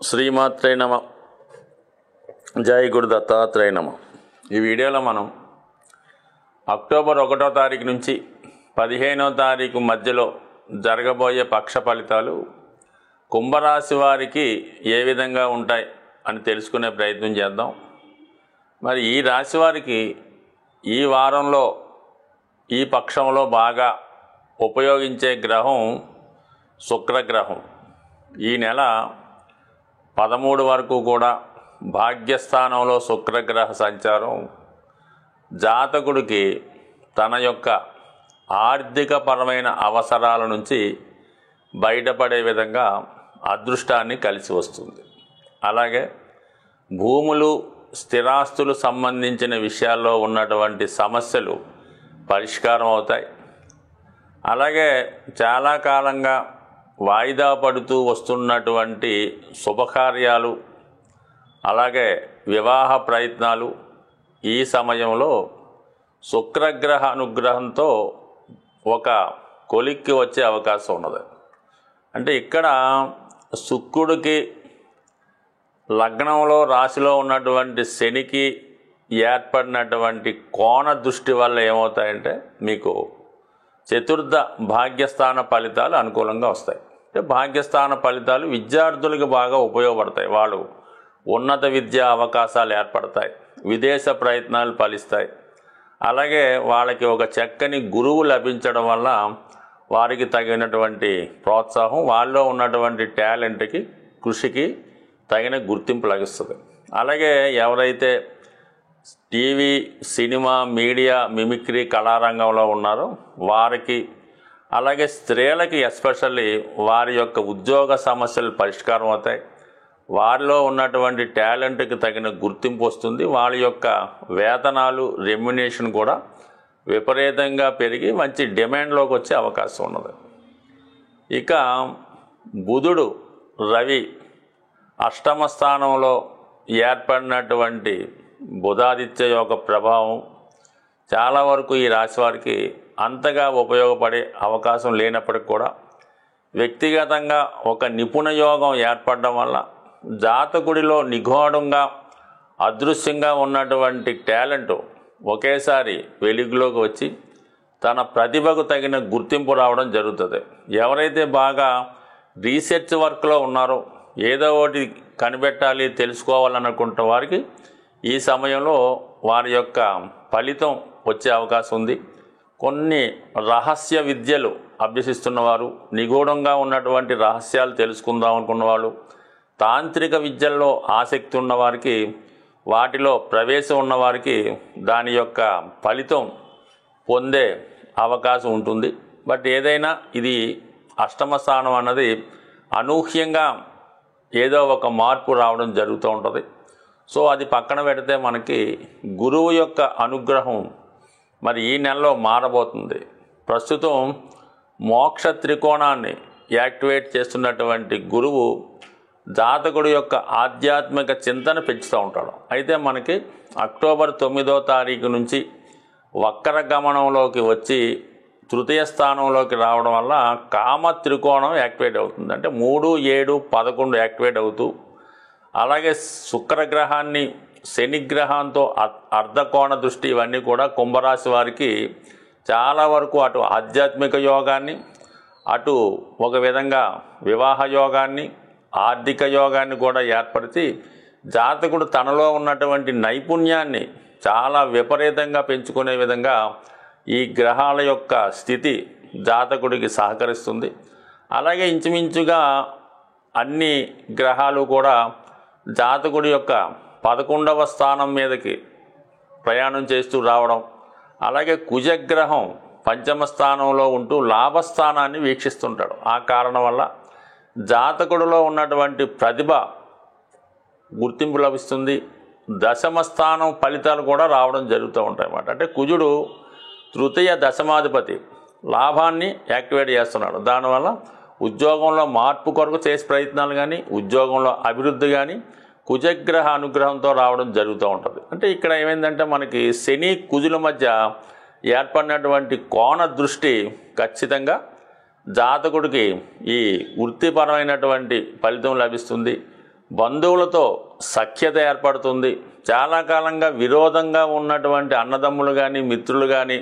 శ్రీమాత్రే నమ. జై గురు దత్తాత్రేయ నమ. ఈ వీడియోలో మనం అక్టోబర్ 1వ తారీఖు నుంచి 15వ తారీఖు మధ్యలో జరగబోయే పక్ష ఫలితాలు కుంభరాశి వారికి ఏ విధంగా ఉంటాయి అని తెలుసుకునే ప్రయత్నం చేద్దాం. మరి ఈ రాశి వారికి ఈ వారంలో ఈ పక్షంలో బాగా ఉపయోగించే గ్రహం శుక్రగ్రహం. ఈ నెల 13 వరకు కూడా భాగ్యస్థానంలో శుక్రగ్రహ సంచారం జాతకుడికి తన యొక్క ఆర్థికపరమైన అవసరాల నుంచి బయటపడే విధంగా అదృష్టాన్ని కలిసి వస్తుంది. అలాగే భూములు స్థిరాస్తులు సంబంధించిన విషయాల్లో ఉన్నటువంటి సమస్యలు పరిష్కారం అవుతాయి. అలాగే చాలా కాలంగా వాయిదా పడుతూ వస్తున్నటువంటి శుభకార్యాలు అలాగే వివాహ ప్రయత్నాలు ఈ సమయంలో శుక్రగ్రహ అనుగ్రహంతో ఒక కొలిక్కి వచ్చే అవకాశం ఉన్నది. అంటే ఇక్కడ శుక్రుడికి లగ్నంలో రాశిలో ఉన్నటువంటి శనికి ఏర్పడినటువంటి కోణ దృష్టి వల్ల ఏమవుతాయంటే మీకు చతుర్థ భాగ్యస్థాన ఫలితాలు అనుకూలంగా వస్తాయి. అంటే భాగ్యస్థాన ఫలితాలు విద్యార్థులకు బాగా ఉపయోగపడతాయి. వాళ్ళు ఉన్నత విద్యా అవకాశాలు ఏర్పడతాయి, విదేశ ప్రయత్నాలు ఫలిస్తాయి. అలాగే వాళ్ళకి ఒక చక్కని గురువు లభించడం వల్ల వారికి తగినటువంటి ప్రోత్సాహం, వాళ్ళలో ఉన్నటువంటి టాలెంట్కి కృషికి తగిన గుర్తింపు లభిస్తుంది. అలాగే ఎవరైతే టీవీ సినిమా మీడియా మిమిక్రీ కళారంగంలో ఉన్నారో వారికి, అలాగే స్త్రీలకి ఎస్పెషల్లీ వారి యొక్క ఉద్యోగ సమస్యలు పరిష్కారం అవుతాయి. వారిలో ఉన్నటువంటి టాలెంట్కి తగిన గుర్తింపు వస్తుంది. వాళ్ళ యొక్క వేతనాలు రెమ్యునేషన్ కూడా విపరీతంగా పెరిగి మంచి డిమాండ్లోకి వచ్చే అవకాశం ఉన్నది. ఇక బుధుడు రవి అష్టమ స్థానంలో ఏర్పడినటువంటి బుధాదిత్య యొక్క ప్రభావం చాలా వరకు ఈ రాశి వారికి అంతగా ఉపయోగపడే అవకాశం లేనప్పటికి కూడా వ్యక్తిగతంగా ఒక నిపుణ యోగం ఏర్పడడం వల్ల జాతకుడిలో నిగూఢంగా అదృశ్యంగా ఉన్నటువంటి టాలెంట్ ఒకేసారి వెలుగులోకి వచ్చి తన ప్రతిభకు తగిన గుర్తింపు రావడం జరుగుతుంది. ఎవరైతే బాగా రీసెర్చ్ వర్క్లో ఉన్నారో, ఏదో ఒకటి కనిపెట్టాలి తెలుసుకోవాలనుకుంటున్న వారికి ఈ సమయంలో వారి యొక్క ఫలితం వచ్చే అవకాశం ఉంది. కొన్ని రహస్య విద్యలు అభ్యసిస్తున్నవారు, నిగూఢంగా ఉన్నటువంటి రహస్యాలు తెలుసుకుందాం అనుకున్నవాళ్ళు, తాంత్రిక విద్యల్లో ఆసక్తి ఉన్నవారికి, వాటిలో ప్రవేశం ఉన్నవారికి దాని యొక్క ఫలితం పొందే అవకాశం ఉంటుంది. బట్ ఏదైనా ఇది అష్టమ స్థానం అన్నది అనూహ్యంగా ఏదో ఒక మార్పు రావడం జరుగుతూ ఉంటుంది. సో అది పక్కన పెడితే మనకి గురువు యొక్క అనుగ్రహం మరి ఈ నెలలో మారబోతుంది. ప్రస్తుతం మోక్ష త్రికోణాన్ని యాక్టివేట్ చేస్తున్నటువంటి గురువు జాతకుడి యొక్క ఆధ్యాత్మిక చింతన పెంచుతూ ఉంటాడు. అయితే మనకి అక్టోబర్ 9వ తారీఖు నుంచి వక్ర గమనంలోకి వచ్చి తృతీయ స్థానంలోకి రావడం వల్ల కామ త్రికోణం యాక్టివేట్ అవుతుంది. అంటే 3, 7, 11 యాక్టివేట్ అవుతూ, అలాగే శుక్రగ్రహాన్ని శనిగ్రహంతో అర్ధకోణ దృష్టి ఇవన్నీ కూడా కుంభరాశి వారికి చాలా వరకు అటు ఆధ్యాత్మిక యోగాన్ని, అటు ఒక విధంగా వివాహ యోగాన్ని, ఆర్థిక యోగాన్ని కూడా ఏర్పరిచి జాతకుడు తనలో ఉన్నటువంటి నైపుణ్యాన్ని చాలా విపరీతంగా పెంచుకునే విధంగా ఈ గ్రహాల యొక్క స్థితి జాతకుడికి సహకరిస్తుంది. అలాగే ఇంచుమించుగా అన్ని గ్రహాలు కూడా జాతకుడి యొక్క 11వ స్థానం మీదకి ప్రయాణం చేస్తూ రావడం, అలాగే కుజగ్రహం పంచమ స్థానంలో ఉంటూ లాభస్థానాన్ని వీక్షిస్తుంటాడు. ఆ కారణం వల్ల జాతకుడిలో ఉన్నటువంటి ప్రతిభ గుర్తింపు లభిస్తుంది. దశమ స్థానం ఫలితాలు కూడా రావడం జరుగుతూ ఉంటాయి అన్నమాట. అంటే కుజుడు తృతీయ దశమాధిపతి లాభాన్ని యాక్టివేట్ చేస్తున్నాడు. దానివల్ల ఉద్యోగంలో మార్పు కొరకు చేసే ప్రయత్నాలు కానీ, ఉద్యోగంలో అభివృద్ధి కానీ కుజగ్రహ అనుగ్రహంతో రావడం జరుగుతూ ఉంటుంది. అంటే ఇక్కడ ఏమైందంటే మనకి శని కుజుల మధ్య ఏర్పడినటువంటి కోణ దృష్టి ఖచ్చితంగా జాతకుడికి ఈ వృత్తిపరమైనటువంటి ఫలితం లభిస్తుంది. బంధువులతో సఖ్యత ఏర్పడుతుంది. చాలా కాలంగా విరోధంగా ఉన్నటువంటి అన్నదమ్ములు కానీ మిత్రులు కానీ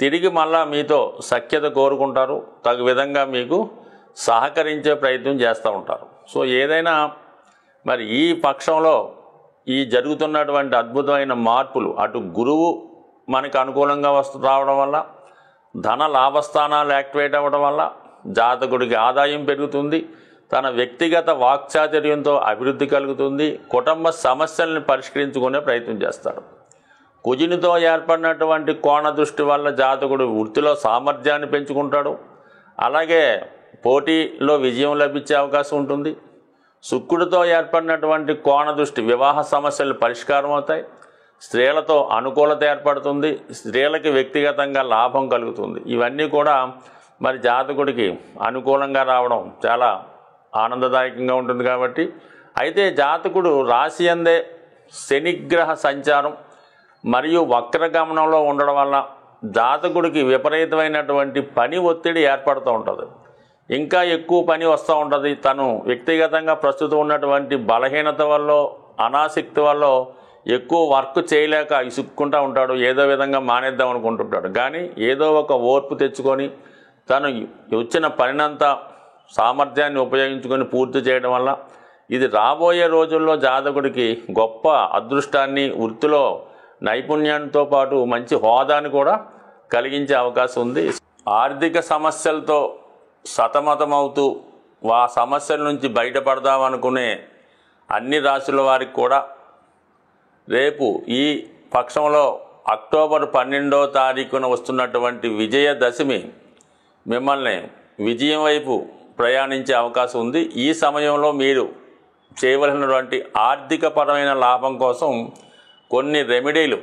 తిరిగి మళ్ళా మీతో సఖ్యత కోరుకుంటారు. తగు విధంగా మీకు సహకరించే ప్రయత్నం చేస్తూ ఉంటారు. సో ఏదైనా మరి ఈ పక్షంలో ఈ జరుగుతున్నటువంటి అద్భుతమైన మార్పులు, అటు గురువు మనకు అనుకూలంగా రావడం వల్ల, ధన లాభస్థానాలు యాక్టివేట్ అవ్వడం వల్ల జాతకుడికి ఆదాయం పెరుగుతుంది. తన వ్యక్తిగత వాక్చాతుర్యంతో అభివృద్ధి కలుగుతుంది. కుటుంబ సమస్యలను పరిష్కరించుకునే ప్రయత్నం చేస్తాడు. కుజునితో ఏర్పడినటువంటి కోణ దృష్టి వల్ల జాతకుడు వృత్తిలో సామర్థ్యాన్ని పెంచుకుంటాడు. అలాగే పోటీలో విజయం లభించే అవకాశం ఉంటుంది. శుక్రుడితో ఏర్పడినటువంటి కోణ దృష్టి వివాహ సమస్యలు పరిష్కారం అవుతాయి. స్త్రీలతో అనుకూలత ఏర్పడుతుంది. స్త్రీలకి వ్యక్తిగతంగా లాభం కలుగుతుంది. ఇవన్నీ కూడా మరి జాతకుడికి అనుకూలంగా రావడం చాలా ఆనందదాయకంగా ఉంటుంది. కాబట్టి అయితే జాతకుడు రాశి అందే శనిగ్రహ సంచారం మరియు వక్రగమనంలో ఉండడం వల్ల జాతకుడికి విపరీతమైనటువంటి పని ఒత్తిడి ఏర్పడుతూ ఉంటుంది. ఇంకా ఎక్కువ పని వస్తూ ఉంటుంది. తను వ్యక్తిగతంగా ప్రస్తుతం ఉన్నటువంటి బలహీనత వల్ల, అనాసక్తి వల్ల ఎక్కువ వర్క్ చేయలేక ఇసుక్కుంటూ ఉంటాడు. ఏదో విధంగా మానేద్దాం అనుకుంటుంటాడు. కానీ ఏదో ఒక ఓర్పు తెచ్చుకొని తను వచ్చిన పనినంతా సామర్థ్యాన్ని ఉపయోగించుకొని పూర్తి చేయడం వల్ల ఇది రాబోయే రోజుల్లో జాతకుడికి గొప్ప అదృష్టాన్ని, వృత్తిలో నైపుణ్యంతో పాటు మంచి హోదాని కూడా కలిగించే అవకాశం ఉంది. ఆర్థిక సమస్యలతో సతమతమవుతూ ఆ సమస్యల నుంచి బయటపడదామనుకునే అన్ని రాశుల వారికి కూడా రేపు ఈ పక్షంలో అక్టోబర్ 12వ తారీఖున వస్తున్నటువంటి విజయదశమి మిమ్మల్ని విజయం వైపు ప్రయాణించే అవకాశం ఉంది. ఈ సమయంలో మీరు చేయవలసినటువంటి ఆర్థికపరమైన లాభం కోసం కొన్ని రెమెడీలు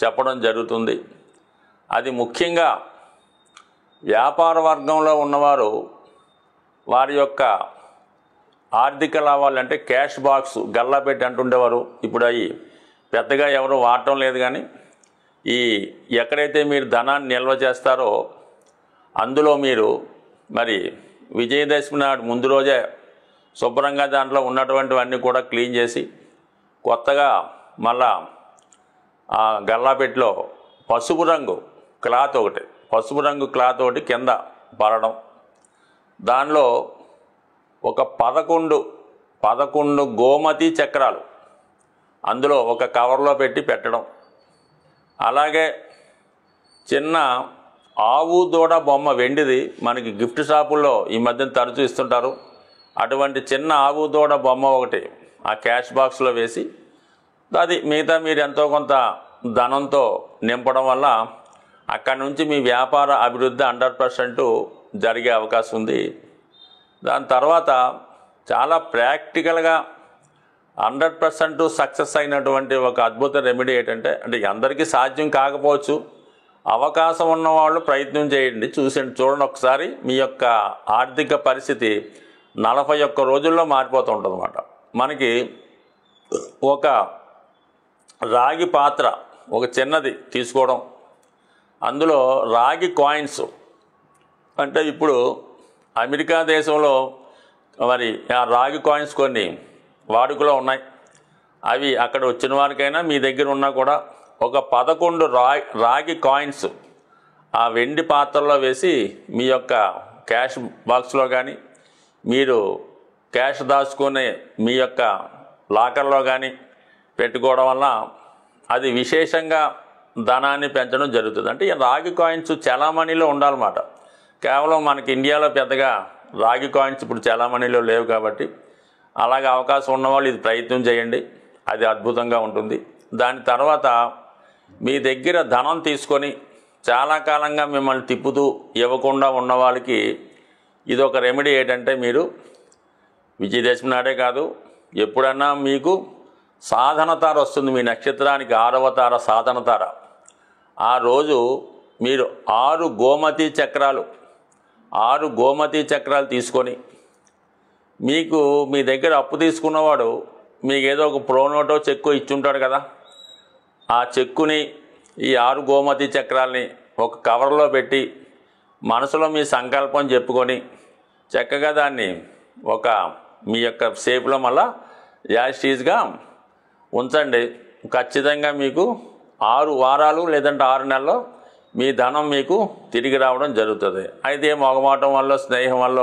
చెప్పడం జరుగుతుంది. అది ముఖ్యంగా వ్యాపార వర్గంలో ఉన్నవారు వారి యొక్క ఆర్థిక లాభాలు అంటే క్యాష్ బాక్స్ గల్లా పెట్టి అంటుండేవారు. ఇప్పుడు అవి పెద్దగా ఎవరు వాడటం లేదు. కానీ ఈ ఎక్కడైతే మీరు ధనాన్ని నిల్వ చేస్తారో అందులో మీరు మరి విజయదశమి నాడు ముందు రోజే శుభ్రంగా దాంట్లో ఉన్నటువంటివన్నీ కూడా క్లీన్ చేసి కొత్తగా మళ్ళా ఆ గల్లాపెట్టిలో పసుపు రంగు క్లాత్ ఒకటి కింద పడడం, దానిలో ఒక 11 గోమతి చక్రాలు అందులో ఒక కవర్లో పెట్టి పెట్టడం. అలాగే చిన్న ఆవు దూడ బొమ్మ వెండిది మనకి గిఫ్ట్ షాపుల్లో ఈ మధ్యన తరచూ ఇస్తుంటారు. అటువంటి చిన్న ఆవు దూడ బొమ్మ ఒకటి ఆ క్యాష్ బాక్స్లో వేసి అది మిగతా మీరు ఎంతో కొంత ధనంతో నింపడం వల్ల అక్కడి నుంచి మీ వ్యాపార అభివృద్ధి 100% జరిగే అవకాశం ఉంది. దాని తర్వాత చాలా ప్రాక్టికల్గా 100% సక్సెస్ అయినటువంటి ఒక అద్భుత రెమెడీ ఏంటంటే, అంటే అందరికీ సాధ్యం కాకపోవచ్చు, అవకాశం ఉన్నవాళ్ళు ప్రయత్నం చేయండి, చూడండి ఒకసారి మీ యొక్క ఆర్థిక పరిస్థితి 41 రోజుల్లో మారిపోతూ ఉంటుంది అన్నమాట. మనకి ఒక రాగి పాత్ర ఒక చిన్నది తీసుకోవడం, అందులో రాగి కాయిన్స్ అంటే ఇప్పుడు అమెరికా దేశంలో మరి ఆ రాగి కాయిన్స్ కొన్ని వాడుకలో ఉన్నాయి. అవి అక్కడ వచ్చిన వారికైనా మీ దగ్గర ఉన్నా కూడా ఒక 11 రాగి కాయిన్స్ ఆ వెండి పాత్రలో వేసి మీ యొక్క క్యాష్ బాక్స్లో కానీ మీరు క్యాష్ దాచుకునే మీ యొక్క లాకర్లో కానీ పెట్టుకోవడం వల్ల అది విశేషంగా ధనాన్ని పెంచడం జరుగుతుంది. అంటే ఈ రాగి కాయిన్స్ చలామణిలో ఉండాలన్నమాట. కేవలం మనకి ఇండియాలో పెద్దగా రాగి కాయిన్స్ ఇప్పుడు చలామణిలో లేవు. కాబట్టి అలాగే అవకాశం ఉన్నవాళ్ళు ఇది ప్రయత్నం చేయండి, అది అద్భుతంగా ఉంటుంది. దాని తర్వాత మీ దగ్గర ధనం తీసుకొని చాలా కాలంగా మిమ్మల్ని తిప్పుతూ ఇవ్వకుండా ఉన్న వాళ్ళకి ఇది ఒక రెమెడీ ఏంటంటే, మీరు విజయదశమి నాడే కాదు ఎప్పుడన్నా మీకు సాధన తార వస్తుంది, మీ నక్షత్రానికి 6వ తార సాధన తార. ఆ రోజు మీరు 6 గోమతి చక్రాలు తీసుకొని, మీకు మీ దగ్గర అప్పు తీసుకున్నవాడు మీకు ఏదో ఒక ప్రోనోటో చెక్కు ఇచ్చుంటాడు కదా, ఆ చెక్కుని ఈ 6 గోమతి చక్రాలని ఒక కవర్లో పెట్టి మనసులో మీ సంకల్పం చెప్పుకొని చక్కగా దాన్ని ఒక మీ యొక్క షేప్లో మళ్ళా యాస్టీజ్గా ఉంచండి. ఖచ్చితంగా మీకు 6 వారాలు లేదంటే 6 నెలల్లో మీ ధనం మీకు తిరిగి రావడం జరుగుతుంది. అయితే మొగమాటం వల్ల స్నేహం వల్ల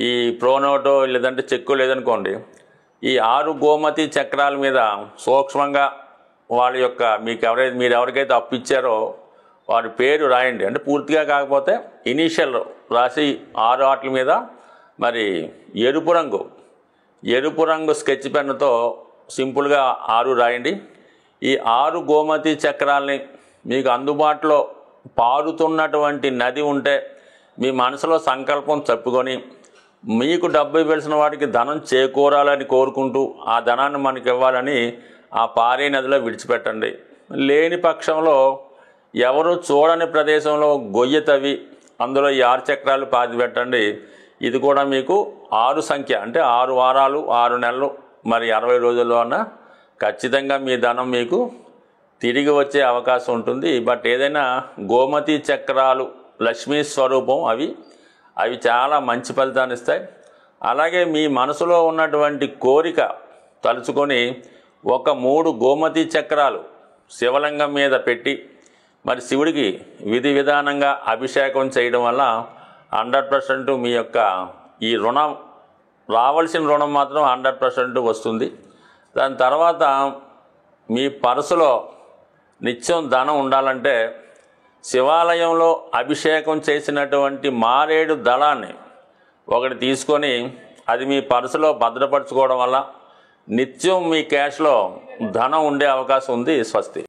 ఈ ప్రోనోటో లేదంటే చెక్కు లేదనుకోండి, ఈ 6 గోమతి చక్రాల మీద సూక్ష్మంగా వాళ్ళ యొక్క మీరు ఎవరికైతే అప్పు ఇచ్చారో వారి పేరు రాయండి. అంటే పూర్తిగా కాకపోతే ఇనీషియల్ రాసి 6 వాటి మీద మరి ఎరుపు రంగు స్కెచ్ పెన్నుతో సింపుల్గా 6 రాయండి. ఈ 6 గోమతి చక్రాల్ని మీకు అందుబాటులో పారుతున్నటువంటి నది ఉంటే మీ మనసులో సంకల్పం చెప్పుకొని మీకు డబ్బు ఇవ్వాల్సిన వాడికి ధనం చేకూరాలని కోరుకుంటూ ఆ ధనాన్ని మనకి ఇవ్వాలని ఆ పారే నదిలో విడిచిపెట్టండి. లేని పక్షంలో ఎవరు చూడని ప్రదేశంలో గొయ్యి తవ్వి అందులో ఈ 6 చక్రాలు పాతిపెట్టండి. ఇది కూడా మీకు 6 సంఖ్య అంటే 6 వారాలు 6 నెలలు మరి 60 రోజుల్లో అన్న ఖచ్చితంగా మీ ధనం మీకు తిరిగి వచ్చే అవకాశం ఉంటుంది. బట్ ఏదైనా గోమతి చక్రాలు లక్ష్మీ స్వరూపం, అవి చాలా మంచి ఫలితాన్ని ఇస్తాయి. అలాగే మీ మనసులో ఉన్నటువంటి కోరిక తలుచుకొని ఒక 3 గోమతి చక్రాలు శివలింగం మీద పెట్టి మరి శివుడికి విధి విధానంగా అభిషేకం చేయడం వల్ల 100% మీ యొక్క ఈ రుణం రావాల్సిన రుణం మాత్రం 100% వస్తుంది. దాని తర్వాత మీ పర్సులో నిత్యం ధనం ఉండాలంటే శివాలయంలో అభిషేకం చేసినటువంటి మారేడు దళాన్ని ఒకటి తీసుకొని అది మీ పర్సులో భద్రపరచుకోవడం వల్ల నిత్యం మీ క్యాష్లో ధనం ఉండే అవకాశం ఉంది. స్వస్తి.